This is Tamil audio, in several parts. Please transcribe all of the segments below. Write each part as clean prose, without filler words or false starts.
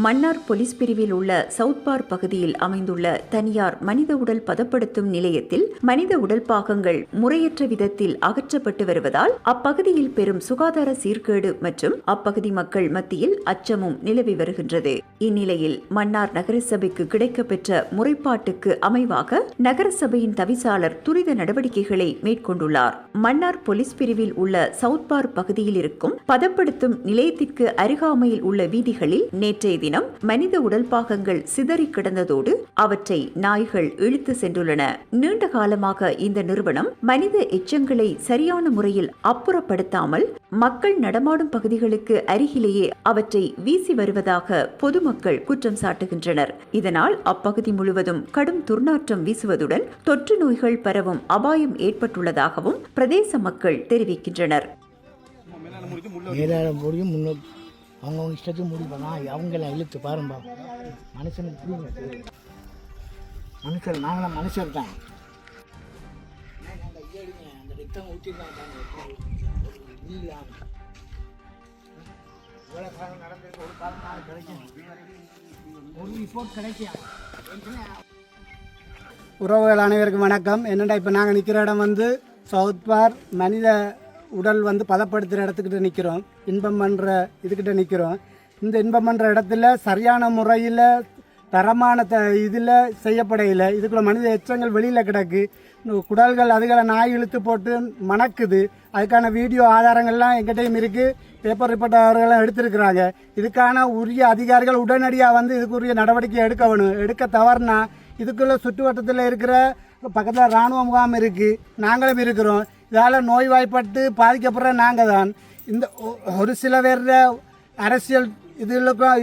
மன்னார் போலீஸ் பிரிவில் உள்ள சவுத் பார்க் பகுதியில் அமைந்துள்ள தனியார் மனித உடல் பதப்படுத்தும் நிலையத்தில் மனித உடல் பாகங்கள் முறையற்ற விதத்தில் அகற்றப்பட்டு வருவதால் அப்பகுதியில் பெரும் சுகாதார சீர்கேடு மற்றும் அப்பகுதி மக்கள் மத்தியில் அச்சமும் நிலவி வருகின்றது. இந்நிலையில் மன்னார் நகரசபைக்கு கிடைக்கப்பெற்ற முறைப்பாட்டுக்கு அமைவாக நகரசபையின் தவிசாளர் துரித நடவடிக்கைகளை மேற்கொண்டுள்ளார். மன்னார் போலீஸ் பிரிவில் உள்ள சவுத் பார்க் பகுதியில் இருக்கும் பதப்படுத்தும் நிலையத்திற்கு அருகாமையில் உள்ள வீதிகளில் நேற்றைய தினம் மனித உடல் பாகங்கள் சிதறி கிடந்ததோடு அவற்றை நாய்கள் இழுத்து சென்றுள்ளன. நீண்ட காலமாக இந்த நிறுவனம் மனித எச்சங்களை சரியான முறையில் அப்புறப்படுத்தாமல் மக்கள் நடமாடும் பகுதிகளுக்கு அருகிலேயே அவற்றை வீசி வருவதாக பொதுமக்கள் குற்றம் சாட்டுகின்றனர். இதனால் அப்பகுதி முழுவதும் கடும் துர்நாற்றம் வீசுவதுடன் தொற்று நோய்கள் பரவும் அபாயம் ஏற்பட்டுள்ளதாகவும் பிரதேச மக்கள் தெரிவிக்கின்றனர். அவங்க இஷ்டத்துக்கு முடிப்பாங்க. அவங்கள இழுத்து பாரும்பா, மனுஷனுக்கு புரியுங்க. மனுஷர் நாங்களாம் மனுஷர் தான். அந்த ரத்தம் ஊற்றிருக்காங்க. இவ்வளோ காலம் நடந்திருக்கு, ஒரு காலம் நாள் கிடைக்கும், ஒரு ரிப்போர்ட் கிடைக்கும். உறவுகள் அனைவருக்கும் வணக்கம். என்னென்னா இப்போ நாங்கள் நிற்கிற இடம் சவுத் பார்க் மனித உடல் பதப்படுத்துகிற இடத்துக்கிட்ட நிற்கிறோம். இன்பம் பண்ணுற இதுக்கிட்ட நிற்கிறோம். இந்த இன்பம் பண்ணுற இடத்துல சரியான முறையில் தரமான இதில் செய்யப்படையில இதுக்குள்ள மனித எச்சங்கள் வெளியில் கிடக்கு. குடல்கள் அதுகளை நாய் இழுத்து போட்டு மணக்குது. அதுக்கான வீடியோ ஆதாரங்கள்லாம் எங்கிட்டையும் இருக்குது. பேப்பர் ரிப்போர்ட் அவர்களெல்லாம் எடுத்திருக்கிறாங்க. இதுக்கான உரிய அதிகாரிகள் உடனடியாக இதுக்குரிய நடவடிக்கை எடுக்க வேணும். எடுக்க தவறுனா இதுக்குள்ள சுற்றுவட்டத்தில் இருக்கிற பக்கத்தில் இராணுவ முகாம் இருக்குது, நாங்களும் இருக்கிறோம். இதால் நோய்வாய்ப்பட்டு பாதிக்கப்படுற நாங்கள் தான். இந்த ஒரு சில பேர் அரசியல் இதுகளுக்கும்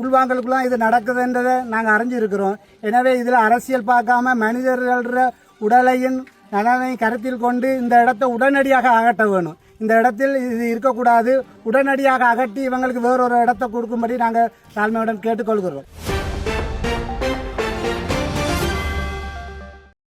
உள்வாங்கலுக்குலாம் இது நடக்குதுன்றதை நாங்கள் அறிஞ்சிருக்கிறோம். எனவே இதில் அரசியல் பார்க்காம மனிதர்கள உடலையும் நலனையும் கருத்தில் கொண்டு இந்த இடத்தை உடனடியாக அகற்ற வேணும். இந்த இடத்தில் இது இருக்கக்கூடாது. உடனடியாக அகற்றி இவங்களுக்கு வேறொரு இடத்தை கொடுக்கும்படி நாங்கள் தாழ்மையுடன் கேட்டுக்கொள்கிறோம்.